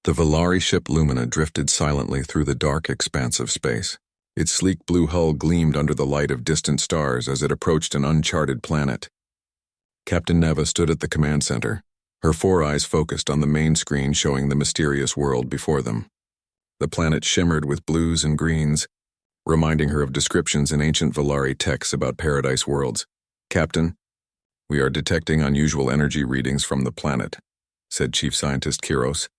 The Valari ship Lumina drifted silently through the dark expanse of space. Its sleek blue hull gleamed under the light of distant stars as it approached an uncharted planet. Captain Neva stood at the command center, her four eyes focused on the main screen showing the mysterious world before them. The planet shimmered with blues and greens, reminding her of descriptions in ancient Valari texts about paradise worlds. "Captain, we are detecting unusual energy readings from the planet," said Chief Scientist Kiros,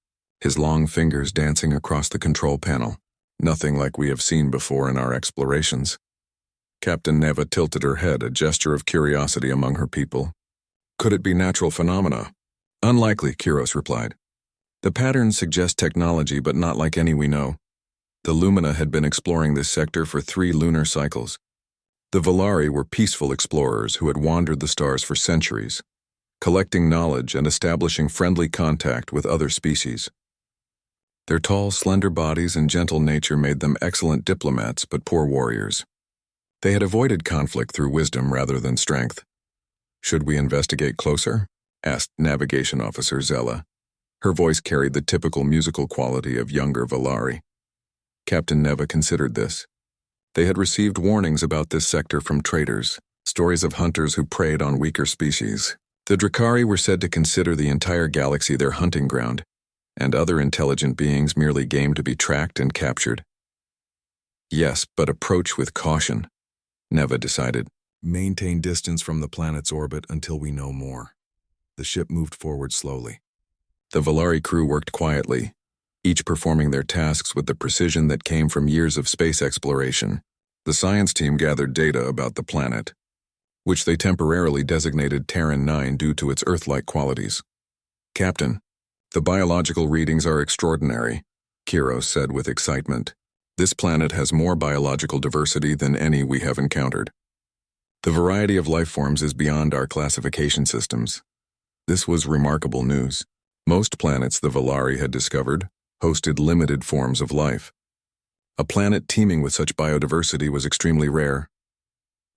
his long fingers dancing across the control panel. "Nothing like we have seen before in our explorations." Captain Neva tilted her head, a gesture of curiosity among her people. "Could it be natural phenomena?" "Unlikely," Kiros replied. "The patterns suggest technology, but not like any we know." The Lumina had been exploring this sector for 3 lunar cycles. The Valari were peaceful explorers who had wandered the stars for centuries, collecting knowledge and establishing friendly contact with other species. Their tall, slender bodies and gentle nature made them excellent diplomats but poor warriors. They had avoided conflict through wisdom rather than strength. "Should we investigate closer?" asked Navigation Officer Zella. Her voice carried the typical musical quality of younger Valari. Captain Neva considered this. They had received warnings about this sector from traders, stories of hunters who preyed on weaker species. The Drakari were said to consider the entire galaxy their hunting ground, and other intelligent beings merely game to be tracked and captured. "Yes, but approach with caution," Neva decided. "Maintain distance from the planet's orbit until we know more." The ship moved forward slowly. The Valari crew worked quietly, each performing their tasks with the precision that came from years of space exploration. The science team gathered data about the planet, which they temporarily designated Terran 9 due to its Earth-like qualities. "Captain, the biological readings are extraordinary," Kiros said with excitement. "This planet has more biological diversity than any we have encountered. The variety of life forms is beyond our classification systems." This was remarkable news. Most planets the Valari had discovered hosted limited forms of life. A planet teeming with such biodiversity was extremely rare.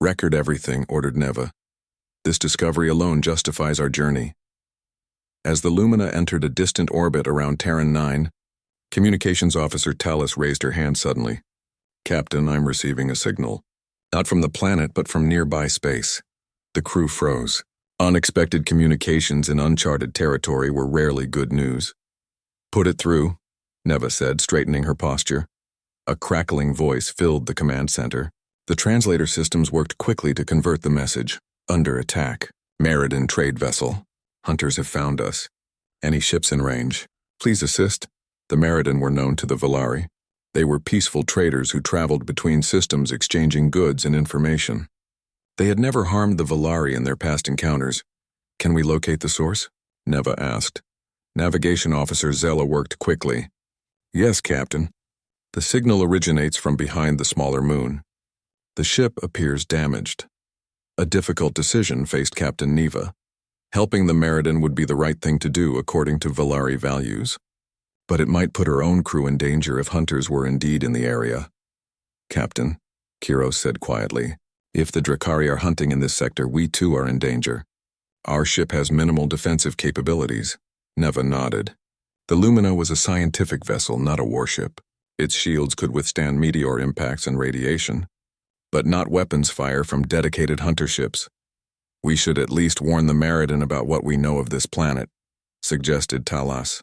"Record everything," ordered Neva. "This discovery alone justifies our journey." As the Lumina entered a distant orbit around Terran 9, Communications Officer Talus raised her hand suddenly. "Captain, I'm receiving a signal. Not from the planet, but from nearby space." The crew froze. Unexpected communications in uncharted territory were rarely good news. "Put it through," Neva said, straightening her posture. A crackling voice filled the command center. The translator systems worked quickly to convert the message. "Under attack. Meriden trade vessel. Hunters have found us. Any ships in range? Please assist." The Meriden were known to the Valari. They were peaceful traders who traveled between systems exchanging goods and information. They had never harmed the Valari in their past encounters. "Can we locate the source?" Neva asked. Navigation Officer Zella worked quickly. "Yes, Captain. The signal originates from behind the smaller moon. The ship appears damaged." A difficult decision faced Captain Neva. Helping the Meriden would be the right thing to do according to Valari values. But it might put her own crew in danger if hunters were indeed in the area. "Captain," Kiros said quietly, "if the Drakari are hunting in this sector, we too are in danger. Our ship has minimal defensive capabilities." Neva nodded. The Lumina was a scientific vessel, not a warship. Its shields could withstand meteor impacts and radiation, but not weapons fire from dedicated hunter ships. "We should at least warn the Meriden about what we know of this planet," suggested Talas.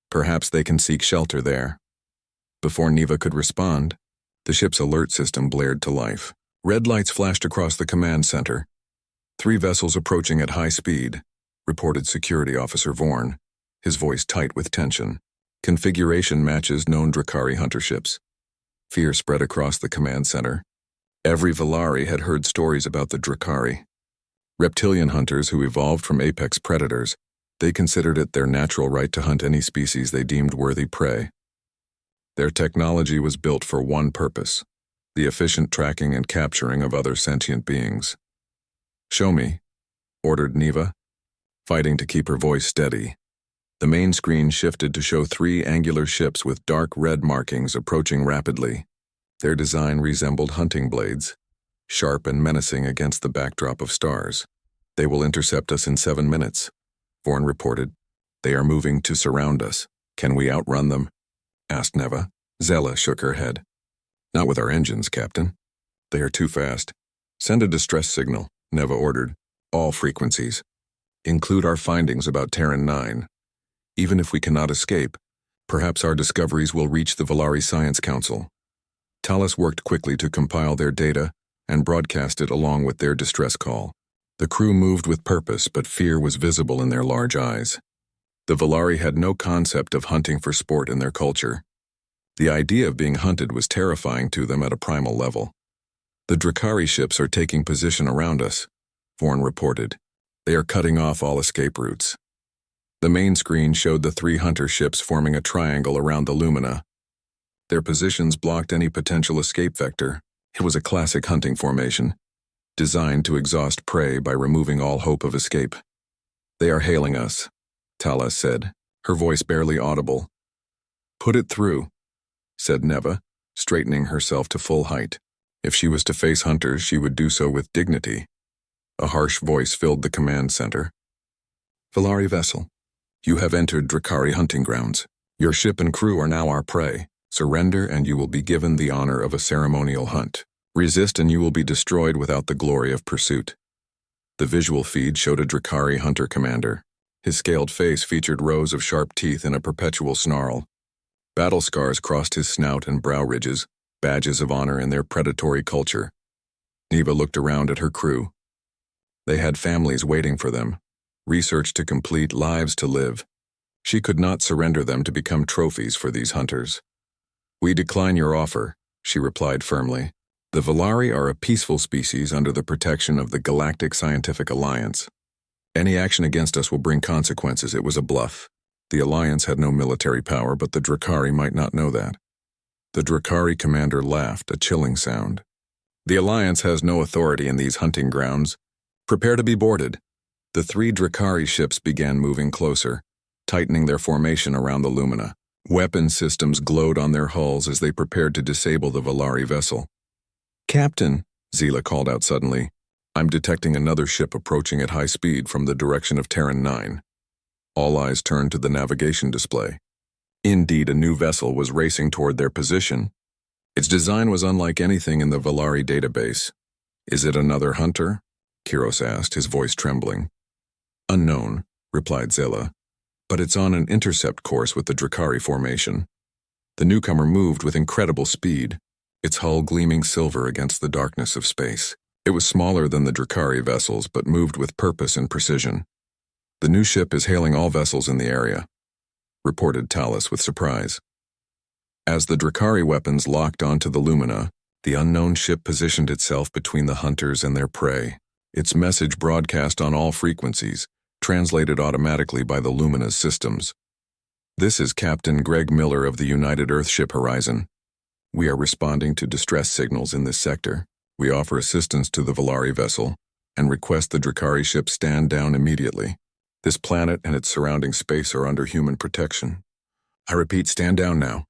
"Perhaps they can seek shelter there." Before Neva could respond, the ship's alert system blared to life. Red lights flashed across the command center. 3 vessels approaching at high speed, reported Security Officer Vorn, his voice tight with tension. Configuration matches known Drakari hunter ships. Fear spread across the command center. Every Valari had heard stories about the Drakari. Reptilian hunters who evolved from apex predators, they considered it their natural right to hunt any species they deemed worthy prey. Their technology was built for one purpose: the efficient tracking and capturing of other sentient beings. "Show me," ordered Neva, fighting to keep her voice steady. The main screen shifted to show 3 angular ships with dark red markings approaching rapidly. Their design resembled hunting blades, sharp and menacing against the backdrop of stars. "They will intercept us in 7 minutes," Vorn reported. "They are moving to surround us." Can we outrun them? Asked Neva. Zella shook her head. Not with our engines, Captain. They are too fast. Send a distress signal, Neva ordered. All frequencies. Include our findings about Terran 9. Even if we cannot escape, perhaps our discoveries will reach the Volari Science Council. Talos worked quickly to compile their data and broadcast it along with their distress call. The crew moved with purpose, but fear was visible in their large eyes. The Volari had no concept of hunting for sport in their culture. The idea of being hunted was terrifying to them at a primal level. The Drakari ships are taking position around us, Vorn reported. They are cutting off all escape routes. The main screen showed the 3 hunter ships forming a triangle around the Lumina. Their positions blocked any potential escape vector. It was a classic hunting formation, designed to exhaust prey by removing all hope of escape. They are hailing us, Talos said, her voice barely audible. Put it through, said Neva, straightening herself to full height. If she was to face hunters, she would do so with dignity. A harsh voice filled the command center. Volari vessel, you have entered Drakari hunting grounds. Your ship and crew are now our prey. Surrender and you will be given the honor of a ceremonial hunt. Resist and you will be destroyed without the glory of pursuit. The visual feed showed a Drakari hunter commander. His scaled face featured rows of sharp teeth in a perpetual snarl. Battle scars crossed his snout and brow ridges, badges of honor in their predatory culture. Neva looked around at her crew. They had families waiting for them, research to complete, lives to live. She could not surrender them to become trophies for these hunters. We decline your offer, she replied firmly. The Volari are a peaceful species under the protection of the Galactic Scientific Alliance. Any action against us will bring consequences. It was a bluff. The Alliance had no military power, but the Drakari might not know that. The Drakari commander laughed, a chilling sound. The Alliance has no authority in these hunting grounds. Prepare to be boarded. The 3 Drakari ships began moving closer, tightening their formation around the Lumina. Weapon systems glowed on their hulls as they prepared to disable the Volari vessel. Captain, Zila called out suddenly, I'm detecting another ship approaching at high speed from the direction of Terran 9. All eyes turned to the navigation display. Indeed, a new vessel was racing toward their position. Its design was unlike anything in the Volari database. Is it another hunter? Kiros asked, his voice trembling. Unknown, replied Zilla, but it's on an intercept course with the Drakari formation. The newcomer moved with incredible speed, its hull gleaming silver against the darkness of space. It was smaller than the Drakari vessels, but moved with purpose and precision. The new ship is hailing all vessels in the area, reported Talos with surprise. As the Drakari weapons locked onto the Lumina, the unknown ship positioned itself between the hunters and their prey. Its message broadcast on all frequencies, translated automatically by the Lumina's systems. This is Captain Greg Miller of the United Earthship Horizon. We are responding to distress signals in this sector. We offer assistance to the Volari vessel and request the Drakari ship stand down immediately. This planet and its surrounding space are under human protection. I repeat, stand down now.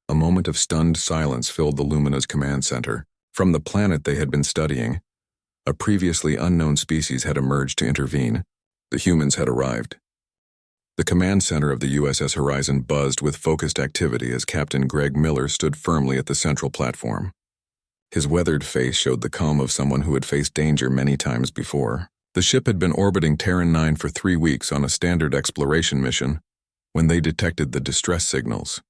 A moment of stunned silence filled the Lumina's command center. From the planet they had been studying, a previously unknown species had emerged to intervene. The humans had arrived. The command center of the USS Horizon buzzed with focused activity as Captain Greg Miller stood firmly at the central platform. His weathered face showed the calm of someone who had faced danger many times before. The ship had been orbiting Terran 9 for 3 weeks on a standard exploration mission when they detected the distress signals.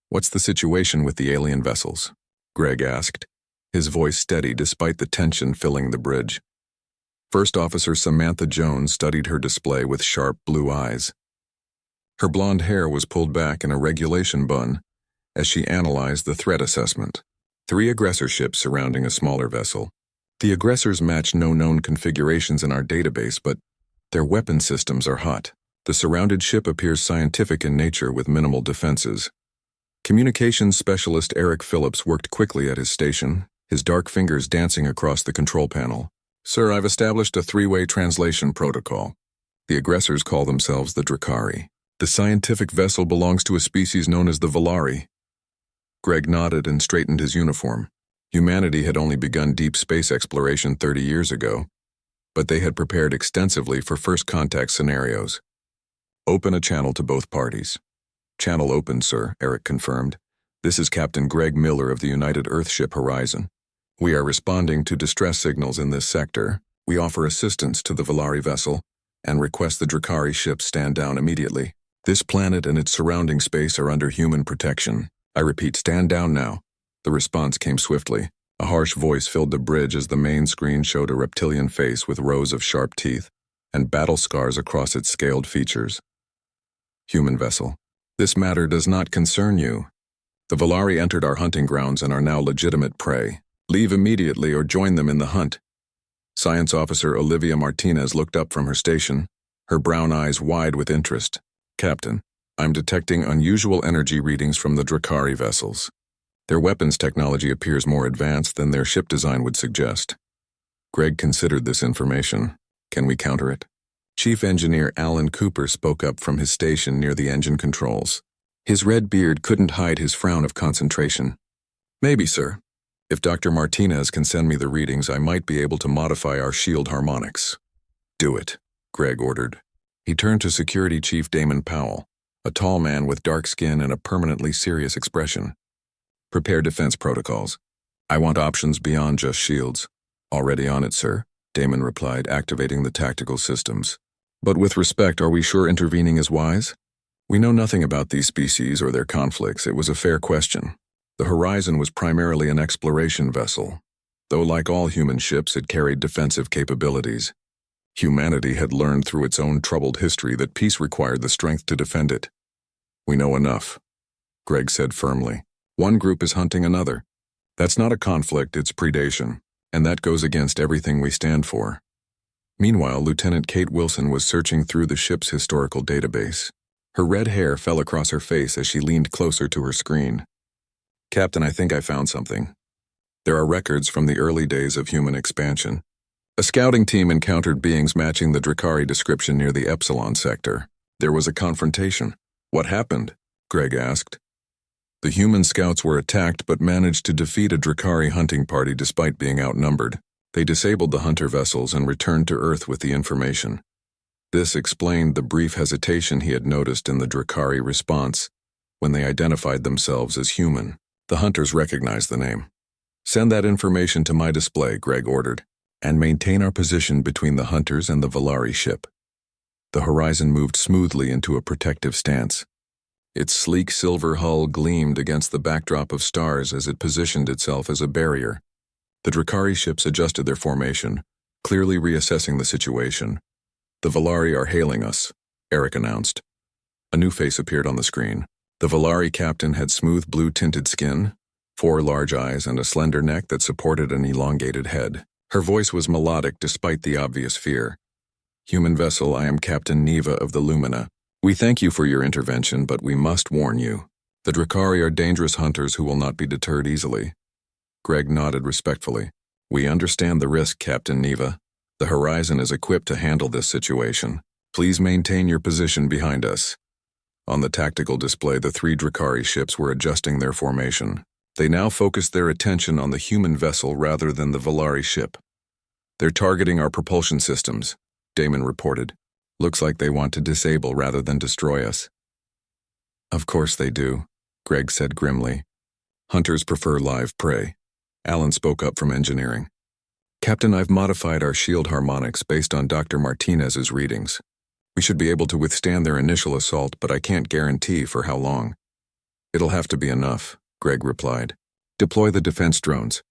What's the situation with the alien vessels? Greg asked, his voice steady despite the tension filling the bridge. First Officer Samantha Jones studied her display with sharp blue eyes. Her blonde hair was pulled back in a regulation bun as she analyzed the threat assessment. 3 aggressor ships surrounding a smaller vessel. The aggressors match no known configurations in our database, but their weapon systems are hot. The surrounded ship appears scientific in nature with minimal defenses. Communications specialist Eric Phillips worked quickly at his station, his dark fingers dancing across the control panel. Sir, I've established a 3-way translation protocol. The aggressors call themselves the Drakari. The scientific vessel belongs to a species known as the Volari. Greg nodded and straightened his uniform. Humanity had only begun deep space exploration 30 years ago, but they had prepared extensively for first contact scenarios. Open a channel to both parties. Channel open, sir, Eric confirmed. This is Captain Greg Miller of the United Earthship Horizon. We are responding to distress signals in this sector. We offer assistance to the Valari vessel and request the Drakari ship stand down immediately. This planet and its surrounding space are under human protection. I repeat, stand down now. The response came swiftly. A harsh voice filled the bridge as the main screen showed a reptilian face with rows of sharp teeth and battle scars across its scaled features. Human vessel. This matter does not concern you. The Valari entered our hunting grounds and are now legitimate prey. Leave immediately or join them in the hunt. Science Officer Olivia Martinez looked up from her station, her brown eyes wide with interest. Captain, I'm detecting unusual energy readings from the Drakari vessels. Their weapons technology appears more advanced than their ship design would suggest. Greg considered this information. Can we counter it? Chief Engineer Alan Cooper spoke up from his station near the engine controls. His red beard couldn't hide his frown of concentration. Maybe, sir. If Dr. Martinez can send me the readings, I might be able to modify our shield harmonics. Do it, Greg ordered. He turned to Security Chief Damon Powell, a tall man with dark skin and a permanently serious expression. Prepare defense protocols. I want options beyond just shields. Already on it, sir, Damon replied, activating the tactical systems. But with respect, are we sure intervening is wise? We know nothing about these species or their conflicts. It was a fair question. The Horizon was primarily an exploration vessel, though like all human ships, it carried defensive capabilities. Humanity had learned through its own troubled history that peace required the strength to defend it. We know enough, Greg said firmly. One group is hunting another. That's not a conflict, it's predation, and that goes against everything we stand for. Meanwhile, Lieutenant Kate Wilson was searching through the ship's historical database. Her red hair fell across her face as she leaned closer to her screen. Captain, I think I found something. There are records from the early days of human expansion. A scouting team encountered beings matching the Drakari description near the Epsilon sector. There was a confrontation. What happened? Greg asked. The human scouts were attacked but managed to defeat a Drakari hunting party despite being outnumbered. They disabled the hunter vessels and returned to Earth with the information. This explained the brief hesitation he had noticed in the Drakari response when they identified themselves as human. The hunters recognized the name. Send that information to my display, Greg ordered, and maintain our position between the hunters and the Valari ship. The Horizon moved smoothly into a protective stance. Its sleek silver hull gleamed against the backdrop of stars as it positioned itself as a barrier. The Drakari ships adjusted their formation, clearly reassessing the situation. The Valari are hailing us, Eric announced. A new face appeared on the screen. The Valari captain had smooth blue-tinted skin, 4 large eyes, and a slender neck that supported an elongated head. Her voice was melodic despite the obvious fear. Human vessel, I am Captain Neva of the Lumina. We thank you for your intervention, but we must warn you. The Drakari are dangerous hunters who will not be deterred easily. Greg nodded respectfully. We understand the risk, Captain Neva. The Horizon is equipped to handle this situation. Please maintain your position behind us. On the tactical display, the 3 Drakari ships were adjusting their formation. They now focused their attention on the human vessel rather than the Valari ship. They're targeting our propulsion systems, Damon reported. Looks like they want to disable rather than destroy us. Of course they do, Greg said grimly. Hunters prefer live prey. Alan spoke up from engineering. Captain, I've modified our shield harmonics based on Dr. Martinez's readings. We should be able to withstand their initial assault, but I can't guarantee for how long. It'll have to be enough, Greg replied. Deploy the defense drones.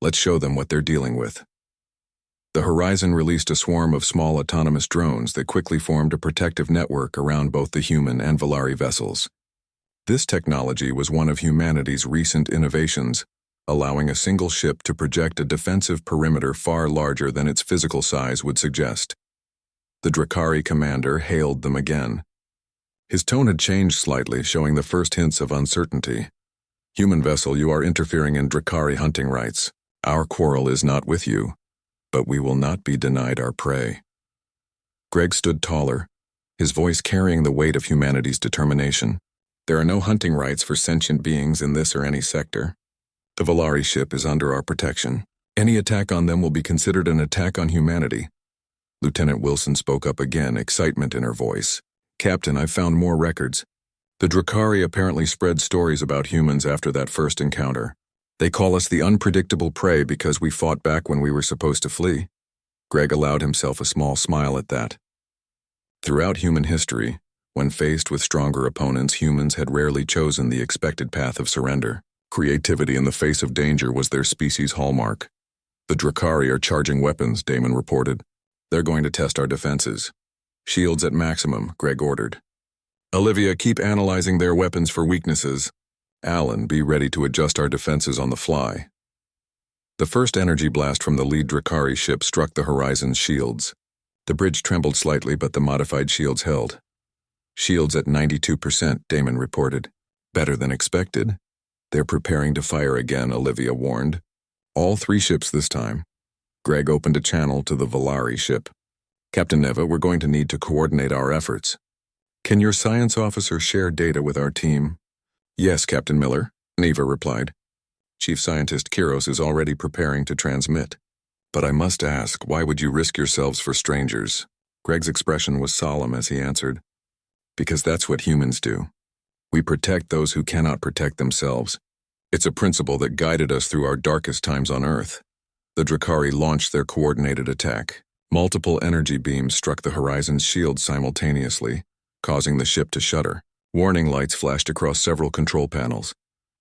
Let's show them what they're dealing with. The Horizon released a swarm of small autonomous drones that quickly formed a protective network around both the human and Valari vessels. This technology was one of humanity's recent innovations, allowing a single ship to project a defensive perimeter far larger than its physical size would suggest. The Drakari commander hailed them again. His tone had changed slightly, showing the first hints of uncertainty. Human vessel, you are interfering in Drakari hunting rights. Our quarrel is not with you, but we will not be denied our prey. Greg stood taller, his voice carrying the weight of humanity's determination. There are no hunting rights for sentient beings in this or any sector. The Valari ship is under our protection. Any attack on them will be considered an attack on humanity. Lieutenant Wilson spoke up again, excitement in her voice. Captain, I've found more records. The Drakari apparently spread stories about humans after that first encounter. They call us the unpredictable prey because we fought back when we were supposed to flee. Greg allowed himself a small smile at that. Throughout human history, when faced with stronger opponents, humans had rarely chosen the expected path of surrender. Creativity in the face of danger was their species' hallmark. The Drakari are charging weapons, Damon reported. They're going to test our defenses. Shields at maximum, Greg ordered. Olivia, keep analyzing their weapons for weaknesses. Alan, be ready to adjust our defenses on the fly. The first energy blast from the lead Drakari ship struck the Horizon's shields. The bridge trembled slightly, but the modified shields held. Shields at 92%, Damon reported. Better than expected. They're preparing to fire again, Olivia warned. All 3 ships this time. Greg opened a channel to the Valari ship. Captain Neva, we're going to need to coordinate our efforts. Can your science officer share data with our team? Yes, Captain Miller, Neva replied. Chief Scientist Kiros is already preparing to transmit. But I must ask, why would you risk yourselves for strangers? Greg's expression was solemn as he answered. Because that's what humans do. We protect those who cannot protect themselves. It's a principle that guided us through our darkest times on Earth. The Drakari launched their coordinated attack. Multiple energy beams struck the Horizon's shield simultaneously, causing the ship to shudder. Warning lights flashed across several control panels.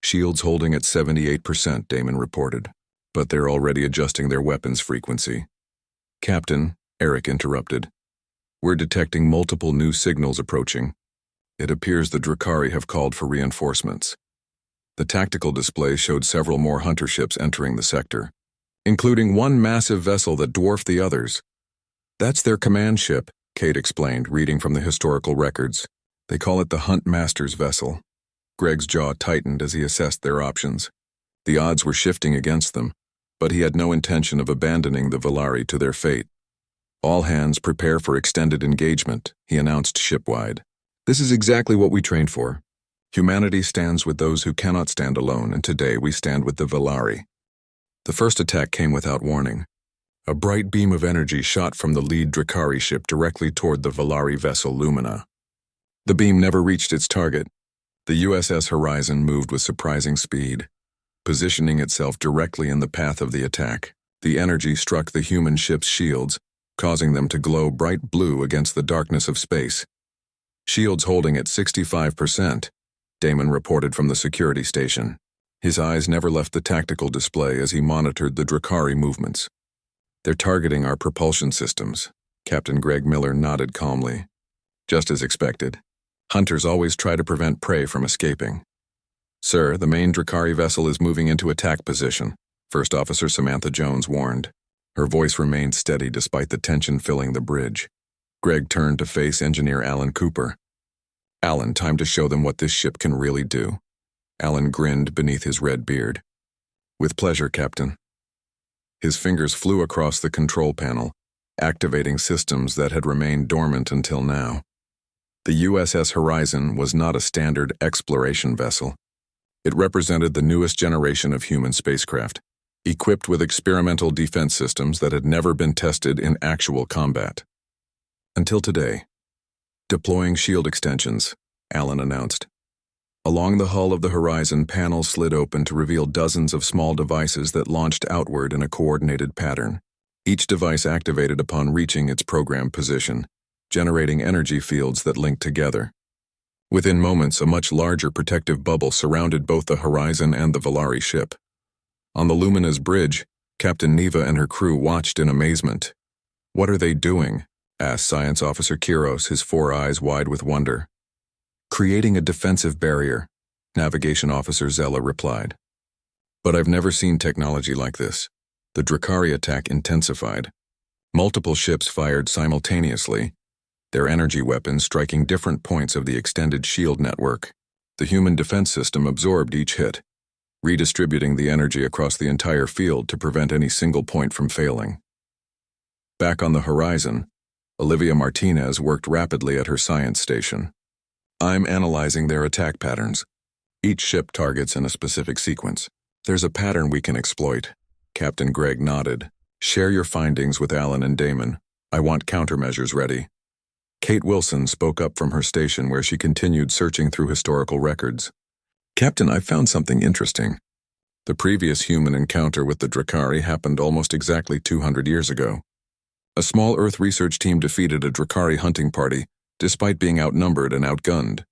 Shields holding at 78%, Damon reported. But they're already adjusting their weapons frequency. Captain, Eric interrupted. We're detecting multiple new signals approaching. It appears the Drakari have called for reinforcements. The tactical display showed several more hunter ships entering the sector, including one massive vessel that dwarfed the others. That's their command ship, Kate explained, reading from the historical records. They call it the Hunt Master's vessel. Greg's jaw tightened as he assessed their options. The odds were shifting against them, but he had no intention of abandoning the Valari to their fate. All hands prepare for extended engagement, he announced shipwide. This is exactly what we trained for. Humanity stands with those who cannot stand alone, and today we stand with the Valari. The first attack came without warning. A bright beam of energy shot from the lead Drakari ship directly toward the Valari vessel Lumina. The beam never reached its target. The USS Horizon moved with surprising speed, positioning itself directly in the path of the attack. The energy struck the human ship's shields, causing them to glow bright blue against the darkness of space. Shields holding at 65%, Damon reported from the security station. His eyes never left the tactical display as he monitored the Drakari movements. They're targeting our propulsion systems. Captain Greg Miller nodded calmly. Just as expected. Hunters always try to prevent prey from escaping. Sir, the main Drakari vessel is moving into attack position, First Officer Samantha Jones warned. Her voice remained steady despite the tension filling the bridge. Greg turned to face Engineer Alan Cooper. Alan, time to show them what this ship can really do. Alan grinned beneath his red beard. With pleasure, Captain. His fingers flew across the control panel, activating systems that had remained dormant until now. The USS Horizon was not a standard exploration vessel. It represented the newest generation of human spacecraft, equipped with experimental defense systems that had never been tested in actual combat. Until today. Deploying shield extensions, Alan announced. Along the hull of the Horizon, panels slid open to reveal dozens of small devices that launched outward in a coordinated pattern. Each device activated upon reaching its programmed position, generating energy fields that linked together. Within moments, a much larger protective bubble surrounded both the Horizon and the Valari ship. On the Lumina's bridge, Captain Neva and her crew watched in amazement. What are they doing? Asked Science Officer Kiros, his 4 eyes wide with wonder. Creating a defensive barrier, Navigation Officer Zella replied. But I've never seen technology like this. The Drakari attack intensified. Multiple ships fired simultaneously, their energy weapons striking different points of the extended shield network. The human defense system absorbed each hit, redistributing the energy across the entire field to prevent any single point from failing. Back on the Horizon, Olivia Martinez worked rapidly at her science station. I'm analyzing their attack patterns. Each ship targets in a specific sequence. There's a pattern we can exploit. Captain Greg nodded. Share your findings with Alan and Damon. I want countermeasures ready. Kate Wilson spoke up from her station where she continued searching through historical records. "Captain, I found something interesting. The previous human encounter with the Drakari happened almost exactly 200 years ago. A small Earth research team defeated a Drakari hunting party, despite being outnumbered and outgunned."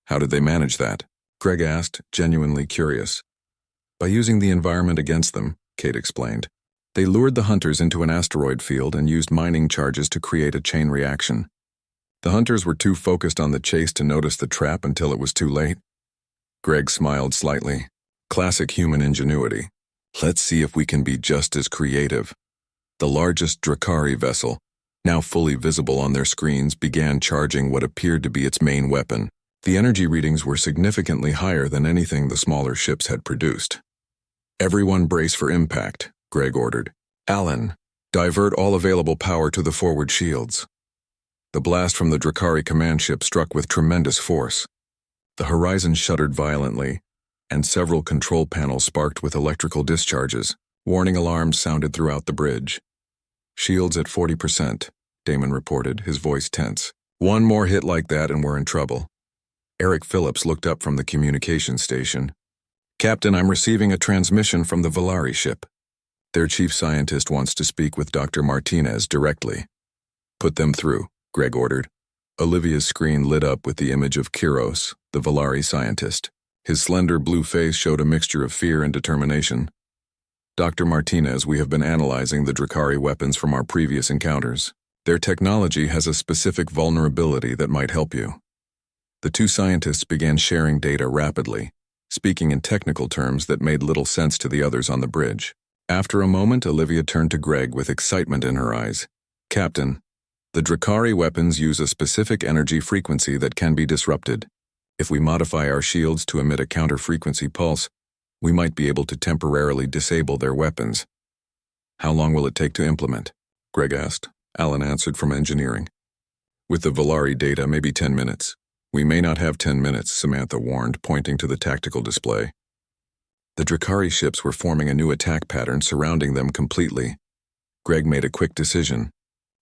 "How did they manage that?" Greg asked, genuinely curious. "By using the environment against them," Kate explained. "They lured the hunters into an asteroid field and used mining charges to create a chain reaction. The hunters were too focused on the chase to notice the trap until it was too late." Greg smiled slightly. Classic human ingenuity. "Let's see if we can be just as creative." The largest Drakari vessel, now fully visible on their screens, began charging what appeared to be its main weapon. The energy readings were significantly higher than anything the smaller ships had produced. "Everyone brace for impact," Greg ordered. "Alan, divert all available power to the forward shields." The blast from the Drakari command ship struck with tremendous force. The horizon shuddered violently, and several control panels sparked with electrical discharges. Warning alarms sounded throughout the bridge. "Shields at 40%, Damon reported, his voice tense. "One more hit like that and we're in trouble." Eric Phillips looked up from the communication station. "Captain, I'm receiving a transmission from the Valari ship. Their chief scientist wants to speak with Dr. Martinez directly." "Put them through," Greg ordered. Olivia's screen lit up with the image of Kiros, the Valari scientist. His slender blue face showed a mixture of fear and determination. "Dr. Martinez, we have been analyzing the Drakari weapons from our previous encounters. Their technology has a specific vulnerability that might help you." The two scientists began sharing data rapidly, speaking in technical terms that made little sense to the others on the bridge. After a moment, Olivia turned to Greg with excitement in her eyes. "Captain, the Drakari weapons use a specific energy frequency that can be disrupted. If we modify our shields to emit a counter-frequency pulse, we might be able to temporarily disable their weapons." "How long will it take to implement?" Greg asked. Alan answered from engineering. "With the Valari data, maybe 10 minutes. "We may not have 10 minutes, Samantha warned, pointing to the tactical display. The Drakari ships were forming a new attack pattern, surrounding them completely. Greg made a quick decision.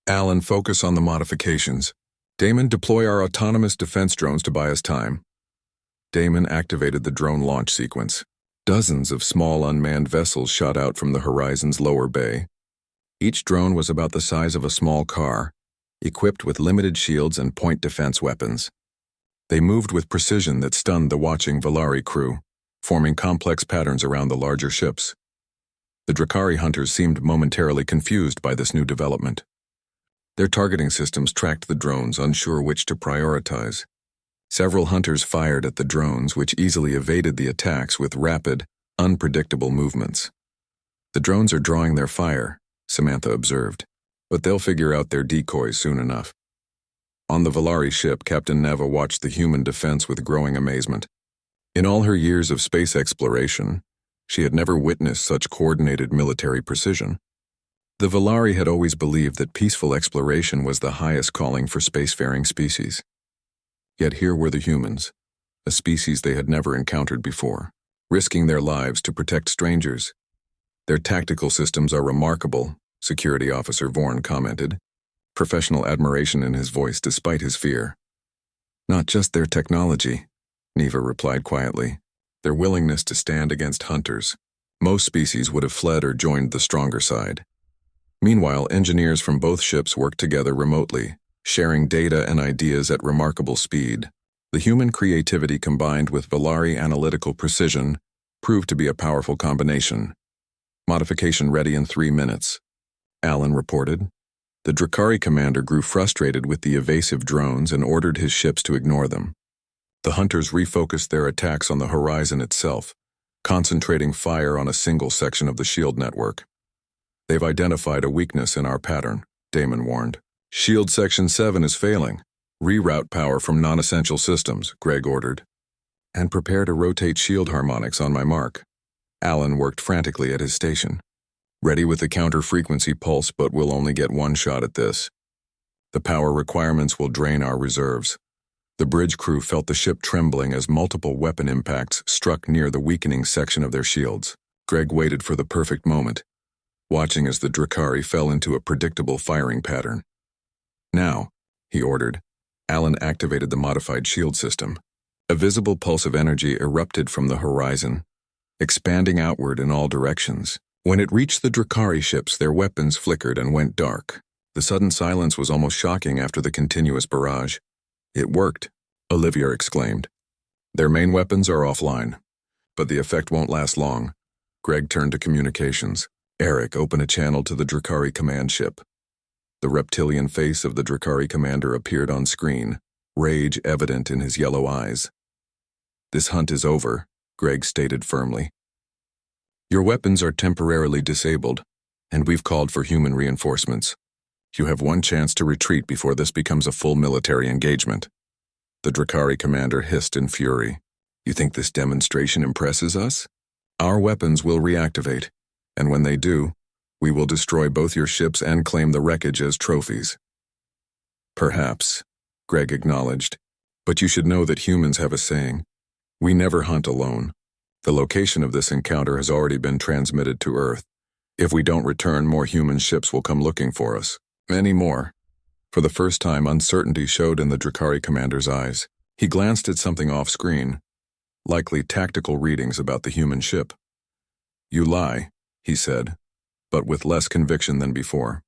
"Alan, focus on the modifications. Damon, deploy our autonomous defense drones to buy us time." Damon activated the drone launch sequence. Dozens of small unmanned vessels shot out from the horizon's lower bay. Each drone was about the size of a small car, equipped with limited shields and point defense weapons. They moved with precision that stunned the watching Valari crew, forming complex patterns around the larger ships. The Drakari hunters seemed momentarily confused by this new development. Their targeting systems tracked the drones, unsure which to prioritize. Several hunters fired at the drones, which easily evaded the attacks with rapid, unpredictable movements. "The drones are drawing their fire," Samantha observed, "but they'll figure out their decoys soon enough." On the Valari ship, Captain Neva watched the human defense with growing amazement. In all her years of space exploration, she had never witnessed such coordinated military precision. The Valari had always believed that peaceful exploration was the highest calling for spacefaring species. Yet here were the humans, a species they had never encountered before, risking their lives to protect strangers. "Their tactical systems are remarkable," Security Officer Vorn commented, professional admiration in his voice despite his fear. "Not just their technology," Neva replied quietly, "their willingness to stand against hunters. Most species would have fled or joined the stronger side." Meanwhile, engineers from both ships worked together remotely, sharing data and ideas at remarkable speed. The human creativity combined with Valari analytical precision proved to be a powerful combination. "Modification ready in 3 minutes," Alan reported. The Drakari commander grew frustrated with the evasive drones and ordered his ships to ignore them. The hunters refocused their attacks on the horizon itself, concentrating fire on a single section of the shield network. "They've identified a weakness in our pattern," Damon warned. "Shield Section 7 is failing. Reroute power from non-essential systems," Greg ordered. "And prepare to rotate shield harmonics on my mark." Alan worked frantically at his station. "Ready with the counter-frequency pulse, but we'll only get one shot at this. The power requirements will drain our reserves." The bridge crew felt the ship trembling as multiple weapon impacts struck near the weakening section of their shields. Greg waited for the perfect moment, watching as the Drakari fell into a predictable firing pattern. "Now," he ordered. Alan activated the modified shield system. A visible pulse of energy erupted from the horizon, expanding outward in all directions. When it reached the Drakari ships, their weapons flickered and went dark. The sudden silence was almost shocking after the continuous barrage. "It worked," Olivia exclaimed. "Their main weapons are offline, but the effect won't last long." Greg turned to communications. Eric opened a channel to the Drakari command ship. The reptilian face of the Drakari commander appeared on screen, rage evident in his yellow eyes. "This hunt is over," Greg stated firmly. "Your weapons are temporarily disabled, and we've called for human reinforcements. You have one chance to retreat before this becomes a full military engagement." The Drakari commander hissed in fury. "You think this demonstration impresses us? Our weapons will reactivate, and when they do, we will destroy both your ships and claim the wreckage as trophies." "Perhaps," Greg acknowledged, "but you should know that humans have a saying. We never hunt alone. The location of this encounter has already been transmitted to Earth. If we don't return, more human ships will come looking for us. Many more." For the first time, uncertainty showed in the Drakari commander's eyes. He glanced at something off-screen, likely tactical readings about the human ship. "You lie," he said, but with less conviction than before.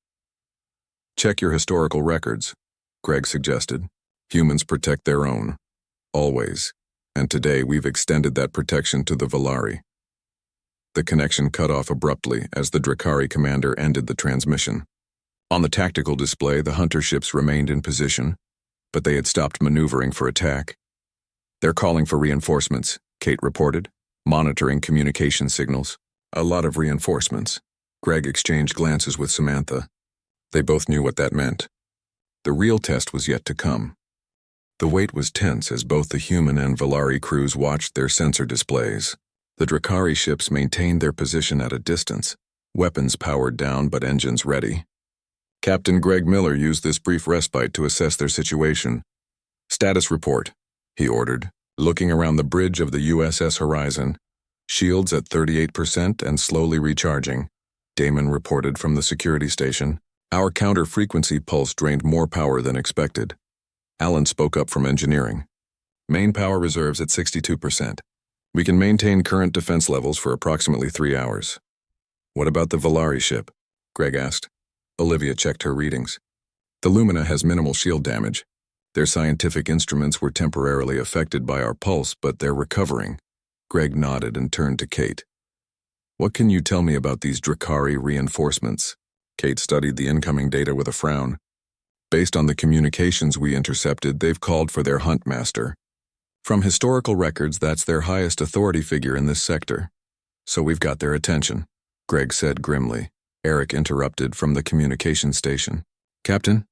"Check your historical records," Greg suggested. "Humans protect their own. Always. And today we've extended that protection to the Valari." The connection cut off abruptly as the Drakari commander ended the transmission. On the tactical display, the hunter ships remained in position, but they had stopped maneuvering for attack. "They're calling for reinforcements," Kate reported, monitoring communication signals. "A lot of reinforcements." Greg exchanged glances with Samantha. They both knew what that meant. The real test was yet to come. The wait was tense as both the human and Valari crews watched their sensor displays. The Drakari ships maintained their position at a distance, weapons powered down but engines ready. Captain Greg Miller used this brief respite to assess their situation. "Status report," he ordered, looking around the bridge of the USS Horizon. "Shields at 38% and slowly recharging," Damon reported from the security station. "Our counter-frequency pulse drained more power than expected." Alan spoke up from engineering. "Main power reserves at 62%. We can maintain current defense levels for approximately 3 hours." "What about the Valari ship?" Greg asked. Olivia checked her readings. "The Lumina has minimal shield damage. Their scientific instruments were temporarily affected by our pulse, but they're recovering." Greg nodded and turned to Kate. "What can you tell me about these Drakari reinforcements?" Kate studied the incoming data with a frown. "Based on the communications we intercepted, they've called for their hunt master. From historical records, that's their highest authority figure in this sector. So we've got their attention," Greg said grimly. Eric interrupted from the communication station. "Captain,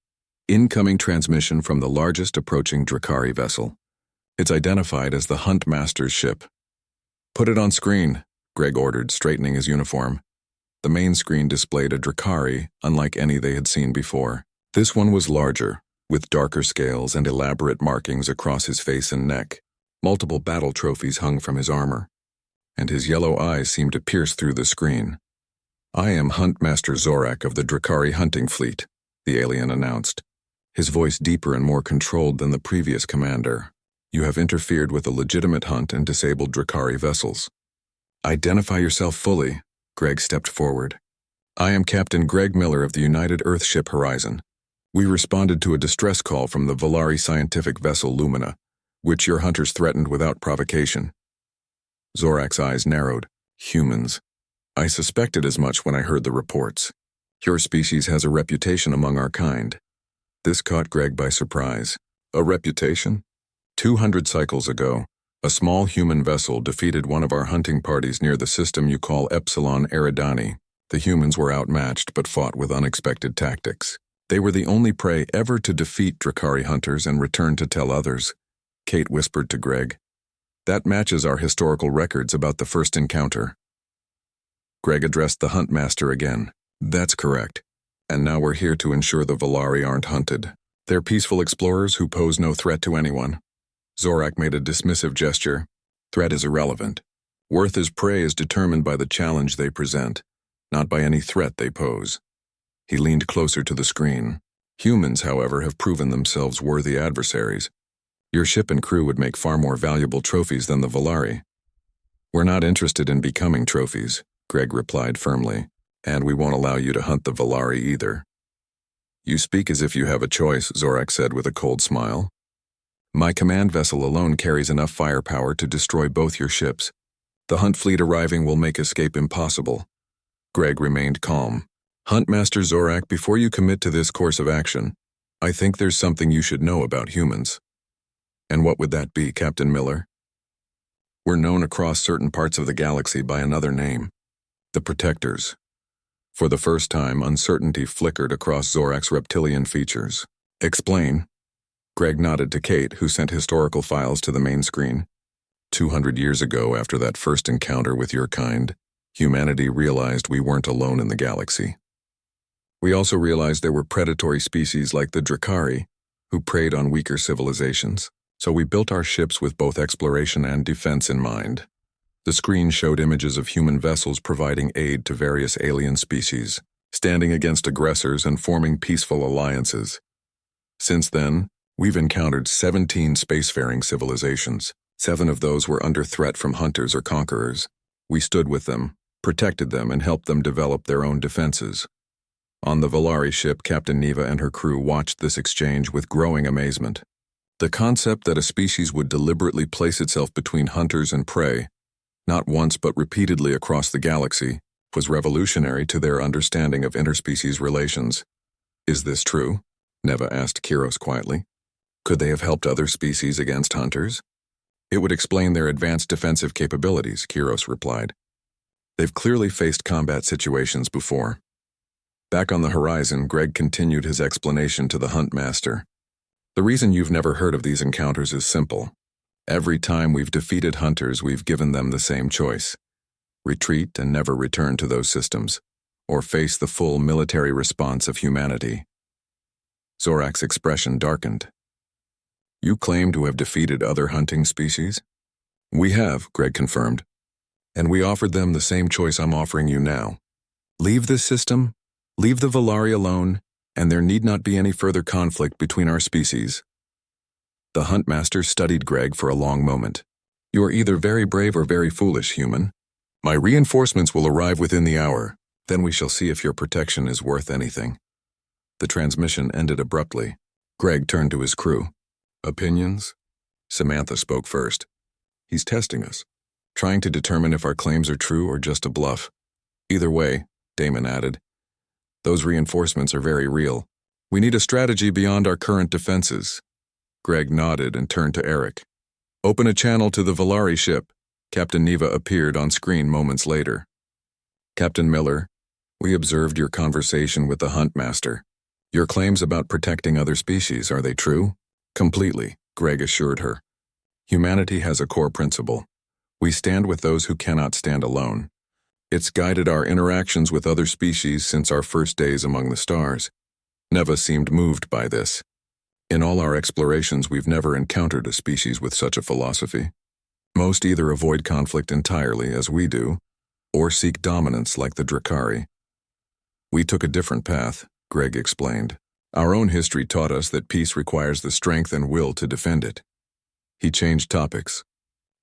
incoming transmission from the largest approaching Drakari vessel. It's identified as the Hunt Master's ship." "Put it on screen," Greg ordered, straightening his uniform. The main screen displayed a Drakari, unlike any they had seen before. This one was larger, with darker scales and elaborate markings across his face and neck. Multiple battle trophies hung from his armor, and his yellow eyes seemed to pierce through the screen. "I am Huntmaster Zorak of the Drakari hunting fleet," the alien announced, his voice deeper and more controlled than the previous commander. "You have interfered with a legitimate hunt and disabled Drakari vessels." "Identify yourself fully," Greg stepped forward. "I am Captain Greg Miller of the United Earthship Horizon. We responded to a distress call from the Valari scientific vessel Lumina, which your hunters threatened without provocation." Zorak's eyes narrowed. "Humans. I suspected as much when I heard the reports. Your species has a reputation among our kind." This caught Greg by surprise. "A reputation?" 200 cycles ago, a small human vessel defeated one of our hunting parties near the system you call Epsilon Eridani. The humans were outmatched but fought with unexpected tactics. They were the only prey ever to defeat Drakari hunters and return to tell others. Kate whispered to Greg. "That matches our historical records about the first encounter." Greg addressed the hunt master again. "That's correct. And now we're here to ensure the Valari aren't hunted. They're peaceful explorers who pose no threat to anyone." Zorak made a dismissive gesture. "Threat is irrelevant. Worth as prey is determined by the challenge they present, not by any threat they pose." He leaned closer to the screen. Humans, however, have proven themselves worthy adversaries. Your ship and crew would make far more valuable trophies than the Volari. We're not interested in becoming trophies, Greg replied firmly, and we won't allow you to hunt the Volari either. You speak as if you have a choice, Zorak said with a cold smile. My command vessel alone carries enough firepower to destroy both your ships. The hunt fleet arriving will make escape impossible. Greg remained calm. Huntmaster Zorak, before you commit to this course of action, I think there's something you should know about humans. And what would that be, Captain Miller? We're known across certain parts of the galaxy by another name, the Protectors. For the first time, uncertainty flickered across Zorak's reptilian features. Explain. Greg nodded to Kate, who sent historical files to the main screen. 200 years ago, after that first encounter with your kind, humanity realized we weren't alone in the galaxy. We also realized there were predatory species like the Drakari, who preyed on weaker civilizations, so we built our ships with both exploration and defense in mind. The screen showed images of human vessels providing aid to various alien species, standing against aggressors and forming peaceful alliances. Since then, we've encountered 17 spacefaring civilizations. 7 of those were under threat from hunters or conquerors. We stood with them, protected them, and helped them develop their own defenses. On the Volari ship, Captain Neva and her crew watched this exchange with growing amazement. The concept that a species would deliberately place itself between hunters and prey, not once but repeatedly across the galaxy, was revolutionary to their understanding of interspecies relations. Is this true? Neva asked Kiros quietly. Could they have helped other species against hunters? It would explain their advanced defensive capabilities, Kiros replied. They've clearly faced combat situations before. Back on the horizon, Greg continued his explanation to the Huntmaster. The reason you've never heard of these encounters is simple. Every time we've defeated hunters, we've given them the same choice. Retreat and never return to those systems, or face the full military response of humanity. Zorak's expression darkened. You claim to have defeated other hunting species? We have, Greg confirmed. And we offered them the same choice I'm offering you now. Leave this system, leave the Volari alone, and there need not be any further conflict between our species. The Huntmaster studied Greg for a long moment. You are either very brave or very foolish, human. My reinforcements will arrive within the hour. Then we shall see if your protection is worth anything. The transmission ended abruptly. Greg turned to his crew. Opinions? Samantha spoke first. He's testing us, trying to determine if our claims are true or just a bluff. Either way, Damon added, those reinforcements are very real. We need a strategy beyond our current defenses. Greg nodded and turned to Eric. Open a channel to the Volari ship. Captain Neva appeared on screen moments later. Captain Miller, we observed your conversation with the Huntmaster. Your claims about protecting other species, are they true? Completely, Greg assured her. Humanity has a core principle. We stand with those who cannot stand alone. It's guided our interactions with other species since our first days among the stars. Neva seemed moved by this. In all our explorations, we've never encountered a species with such a philosophy. Most either avoid conflict entirely, as we do, or seek dominance like the Drakari. We took a different path, Greg explained. Our own history taught us that peace requires the strength and will to defend it. He changed topics.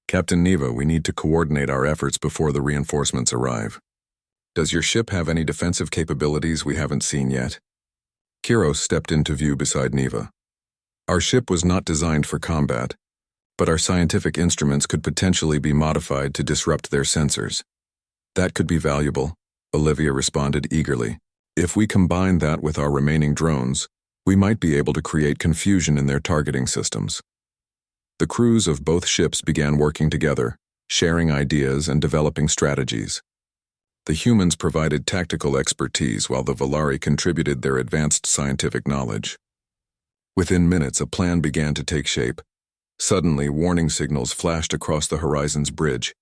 Captain Neva, we need to coordinate our efforts before the reinforcements arrive. Does your ship have any defensive capabilities we haven't seen yet? Kiros stepped into view beside Neva. Our ship was not designed for combat, but our scientific instruments could potentially be modified to disrupt their sensors. That could be valuable, Olivia responded eagerly. If we combine that with our remaining drones, we might be able to create confusion in their targeting systems. The crews of both ships began working together, sharing ideas and developing strategies. The humans provided tactical expertise while the Volari contributed their advanced scientific knowledge. Within minutes, a plan began to take shape. Suddenly, warning signals flashed across the horizon's bridge.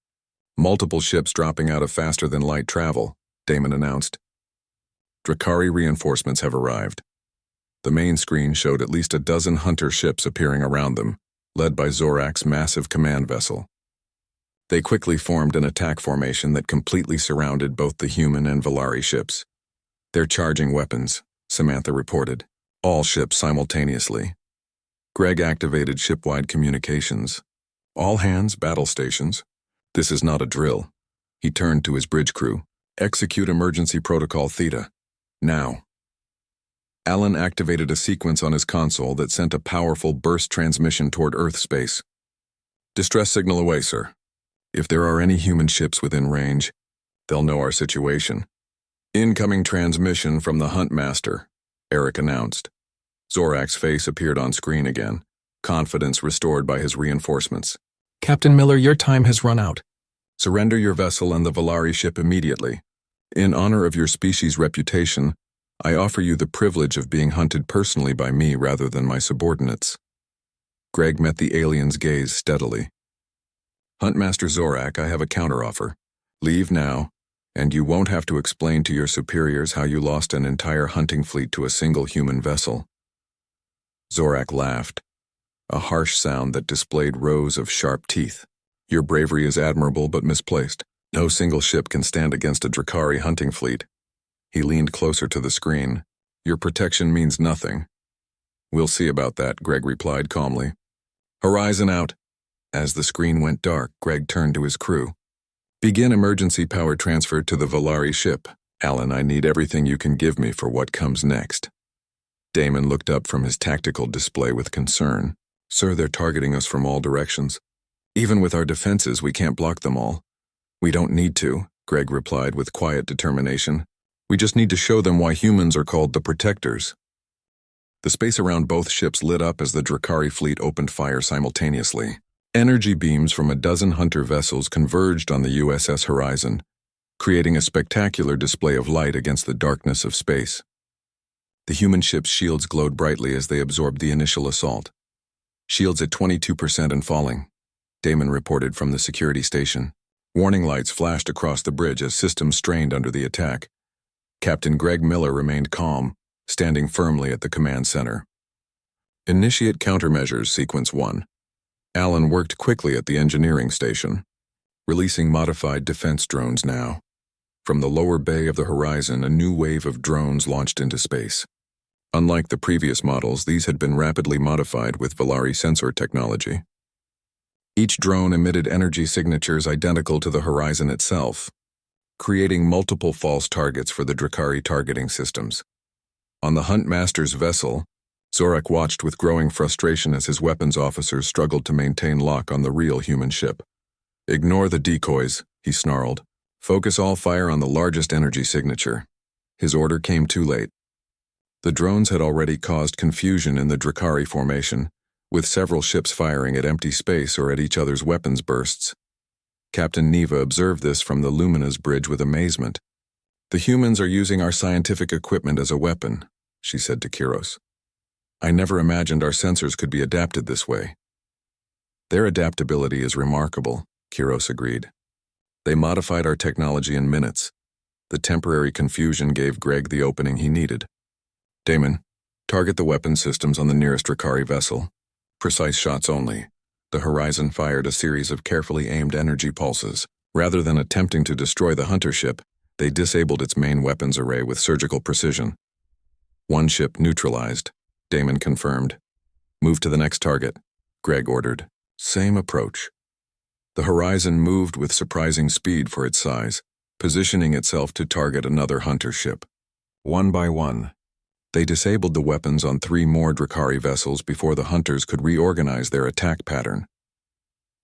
Multiple ships dropping out of faster-than-light travel, Damon announced. Drakari reinforcements have arrived. The main screen showed at least a dozen hunter ships appearing around them, led by Zorak's massive command vessel. They quickly formed an attack formation that completely surrounded both the human and Volari ships. They're charging weapons, Samantha reported. All ships simultaneously. Greg activated ship-wide communications. All hands, battle stations. This is not a drill. He turned to his bridge crew. Execute emergency protocol Theta. Now. Alan activated a sequence on his console that sent a powerful burst transmission toward Earth space. Distress signal away, sir. If there are any human ships within range, they'll know our situation. Incoming transmission from the Huntmaster, Eric announced. Zorak's face appeared on screen again, confidence restored by his reinforcements. Captain Miller, your time has run out. Surrender your vessel and the Valari ship immediately. In honor of your species' reputation, I offer you the privilege of being hunted personally by me rather than my subordinates. Greg met the alien's gaze steadily. Huntmaster Zorak, I have a counteroffer. Leave now, and you won't have to explain to your superiors how you lost an entire hunting fleet to a single human vessel. Zorak laughed, a harsh sound that displayed rows of sharp teeth. Your bravery is admirable but misplaced. No single ship can stand against a Drakari hunting fleet. He leaned closer to the screen. Your protection means nothing. We'll see about that, Greg replied calmly. Horizon out. As the screen went dark, Greg turned to his crew. Begin emergency power transfer to the Valari ship. Alan, I need everything you can give me for what comes next. Damon looked up from his tactical display with concern. Sir, they're targeting us from all directions. Even with our defenses, we can't block them all. We don't need to, Greg replied with quiet determination. We just need to show them why humans are called the Protectors. The space around both ships lit up as the Drakari fleet opened fire simultaneously. Energy beams from a dozen hunter vessels converged on the USS Horizon, creating a spectacular display of light against the darkness of space. The human ship's shields glowed brightly as they absorbed the initial assault. Shields at 22% and falling, Damon reported from the security station. Warning lights flashed across the bridge as systems strained under the attack. Captain Greg Miller remained calm, standing firmly at the command center. Initiate countermeasures, Sequence 1. Alan worked quickly at the engineering station, releasing modified defense drones now. From the lower bay of the Horizon, a new wave of drones launched into space. Unlike the previous models, these had been rapidly modified with Valari sensor technology. Each drone emitted energy signatures identical to the Horizon itself, creating multiple false targets for the Drakari targeting systems. On the Huntmaster's vessel, Zorak watched with growing frustration as his weapons officers struggled to maintain lock on the real human ship. Ignore the decoys, he snarled. Focus all fire on the largest energy signature. His order came too late. The drones had already caused confusion in the Drakari formation, with several ships firing at empty space or at each other's weapons bursts. Captain Neva observed this from the Lumina's bridge with amazement. The humans are using our scientific equipment as a weapon, she said to Kiros. I never imagined our sensors could be adapted this way. Their adaptability is remarkable, Kiros agreed. They modified our technology in minutes. The temporary confusion gave Greg the opening he needed. Damon, target the weapon systems on the nearest Drakari vessel. Precise shots only. The Horizon fired a series of carefully aimed energy pulses. Rather than attempting to destroy the hunter ship, they disabled its main weapons array with surgical precision. One ship neutralized, Damon confirmed. Move to the next target, Greg ordered. Same approach. The Horizon moved with surprising speed for its size, positioning itself to target another hunter ship. One by one, they disabled the weapons on 3 more Drakari vessels before the hunters could reorganize their attack pattern.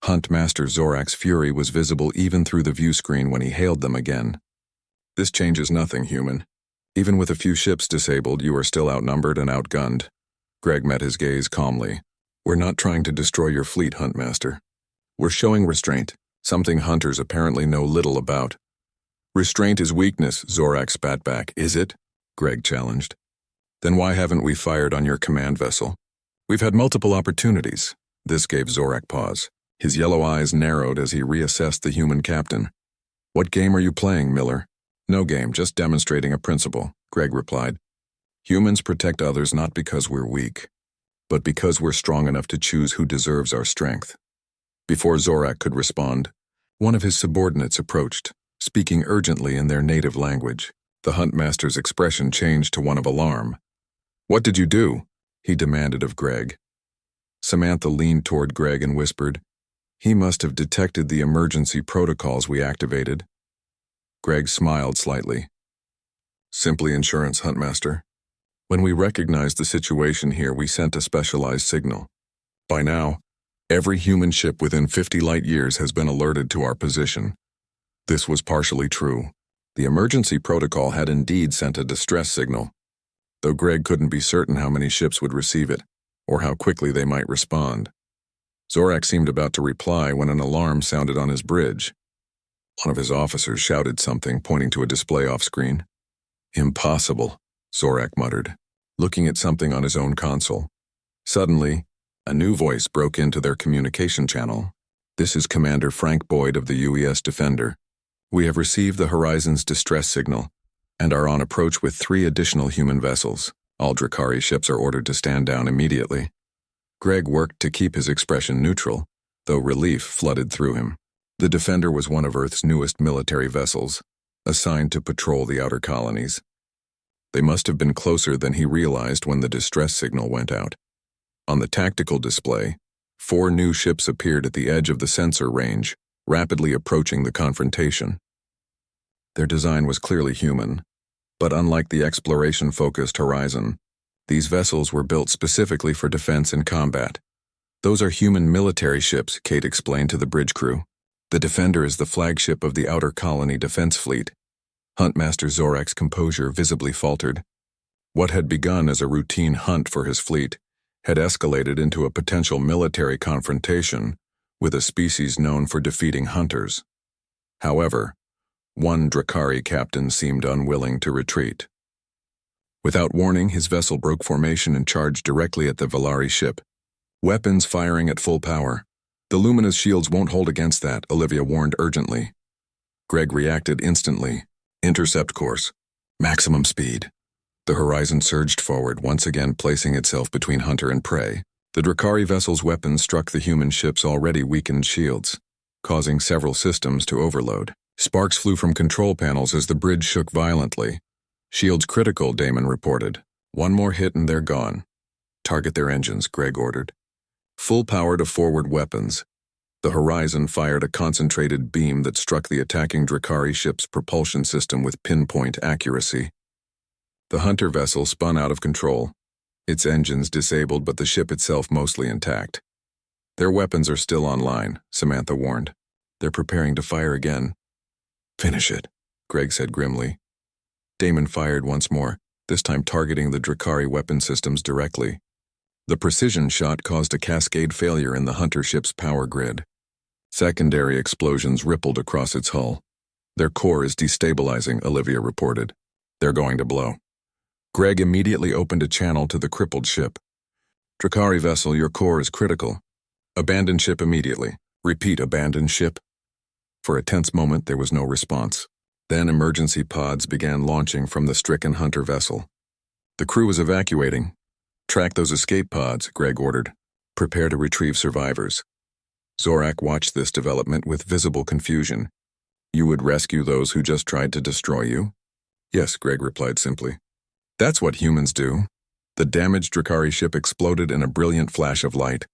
Huntmaster Zorak's fury was visible even through the view screen when he hailed them again. This changes nothing, human. Even with a few ships disabled, you are still outnumbered and outgunned. Greg met his gaze calmly. We're not trying to destroy your fleet, Huntmaster. We're showing restraint, something hunters apparently know little about. Restraint is weakness, Zorak spat back. Is it? Greg challenged. Then why haven't we fired on your command vessel? We've had multiple opportunities. This gave Zorak pause. His yellow eyes narrowed as he reassessed the human captain. What game are you playing, Miller? No game, just demonstrating a principle, Greg replied. Humans protect others not because we're weak, but because we're strong enough to choose who deserves our strength. Before Zorak could respond, one of his subordinates approached, speaking urgently in their native language. The Huntmaster's expression changed to one of alarm. What did you do? He demanded of Greg. Samantha leaned toward Greg and whispered, He must have detected the emergency protocols we activated. Greg smiled slightly. Simply insurance, Huntmaster. When we recognized the situation here, we sent a specialized signal. By now, every human ship within 50 light years has been alerted to our position. This was partially true. The emergency protocol had indeed sent a distress signal, though Greg couldn't be certain how many ships would receive it, or how quickly they might respond. Zorak seemed about to reply when an alarm sounded on his bridge. One of his officers shouted something, pointing to a display off-screen. Impossible, Zorak muttered, looking at something on his own console. Suddenly, a new voice broke into their communication channel. This is Commander Frank Boyd of the UES Defender. We have received the Horizon's distress signal and are on approach with 3 additional human vessels. All Drakari ships are ordered to stand down immediately. Greg worked to keep his expression neutral, though relief flooded through him. The Defender was one of Earth's newest military vessels, assigned to patrol the outer colonies. They must have been closer than he realized when the distress signal went out. On the tactical display, 4 new ships appeared at the edge of the sensor range, rapidly approaching the confrontation. Their design was clearly human, but unlike the exploration-focused Horizon, these vessels were built specifically for defense and combat. Those are human military ships, Kate explained to the bridge crew. The Defender is the flagship of the Outer Colony Defense Fleet. Huntmaster Zorak's composure visibly faltered. What had begun as a routine hunt for his fleet had escalated into a potential military confrontation with a species known for defeating hunters. However, one Drakari captain seemed unwilling to retreat. Without warning, his vessel broke formation and charged directly at the Valari ship. Weapons firing at full power. The Lumina's shields won't hold against that, Olivia warned urgently. Greg reacted instantly. Intercept course. Maximum speed. The Horizon surged forward, once again placing itself between hunter and prey. The Drakari vessel's weapons struck the human ship's already weakened shields, causing several systems to overload. Sparks flew from control panels as the bridge shook violently. Shields critical, Damon reported. One more hit and they're gone. Target their engines, Greg ordered. Full power to forward weapons. The Horizon fired a concentrated beam that struck the attacking Drakari ship's propulsion system with pinpoint accuracy. The hunter vessel spun out of control, its engines disabled but the ship itself mostly intact. Their weapons are still online, Samantha warned. They're preparing to fire again. Finish it, Greg said grimly. Damon fired once more, this time targeting the Drakari weapon systems directly. The precision shot caused a cascade failure in the hunter ship's power grid. Secondary explosions rippled across its hull. Their core is destabilizing, Olivia reported. They're going to blow. Greg immediately opened a channel to the crippled ship. Drakari vessel, your core is critical. Abandon ship immediately. Repeat, abandon ship. For a tense moment, there was no response. Then emergency pods began launching from the stricken hunter vessel. The crew was evacuating. Track those escape pods, Greg ordered. Prepare to retrieve survivors. Zorak watched this development with visible confusion. You would rescue those who just tried to destroy you? Yes, Greg replied simply. That's what humans do. The damaged Drakari ship exploded in a brilliant flash of light.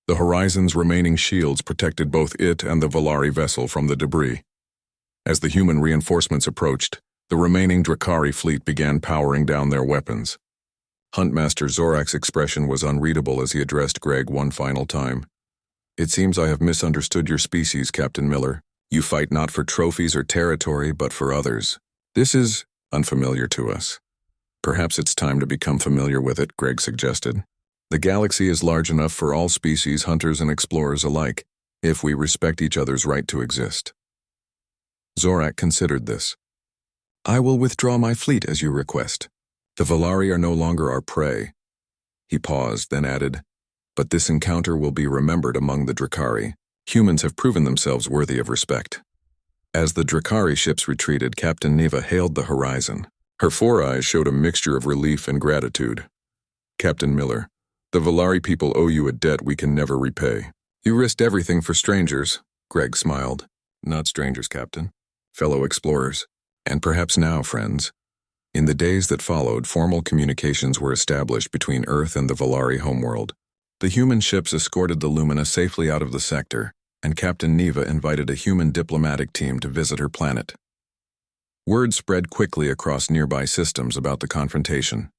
The Horizon's remaining shields protected both it and the Valari vessel from the debris. As the human reinforcements approached, the remaining Drakari fleet began powering down their weapons. Huntmaster Zorak's expression was unreadable as he addressed Greg one final time. It seems I have misunderstood your species, Captain Miller. You fight not for trophies or territory, but for others. This is unfamiliar to us. Perhaps it's time to become familiar with it, Greg suggested. The galaxy is large enough for all species, hunters and explorers alike, if we respect each other's right to exist. Zorak considered this. I will withdraw my fleet as you request. The Valari are no longer our prey. He paused, then added, but this encounter will be remembered among the Drakari. Humans have proven themselves worthy of respect. As the Drakari ships retreated, Captain Neva hailed the Horizon. Her 4 eyes showed a mixture of relief and gratitude. Captain Miller, the Valari people owe you a debt we can never repay. You risked everything for strangers, Greg smiled. Not strangers, Captain. Fellow explorers. And perhaps now, friends. In the days that followed, formal communications were established between Earth and the Valari homeworld. The human ships escorted the Lumina safely out of the sector, and Captain Neva invited a human diplomatic team to visit her planet. Word spread quickly across nearby systems about the confrontation.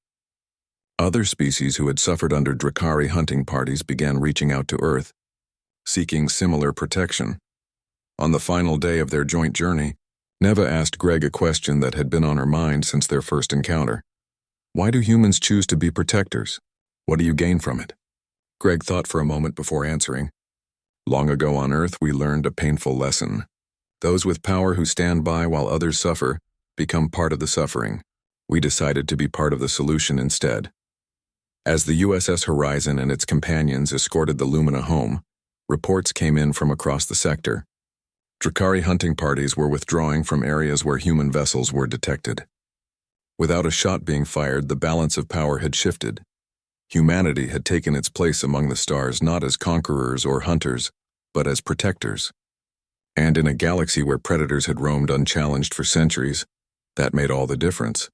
Other species who had suffered under Drakari hunting parties began reaching out to Earth, seeking similar protection. On the final day of their joint journey, Neva asked Greg a question that had been on her mind since their first encounter. Why do humans choose to be protectors? What do you gain from it? Greg thought for a moment before answering. Long ago on Earth, we learned a painful lesson. Those with power who stand by while others suffer become part of the suffering. We decided to be part of the solution instead. As the USS Horizon and its companions escorted the Lumina home, reports came in from across the sector. Drakari hunting parties were withdrawing from areas where human vessels were detected. Without a shot being fired, the balance of power had shifted. Humanity had taken its place among the stars not as conquerors or hunters, but as protectors. And in a galaxy where predators had roamed unchallenged for centuries, that made all the difference.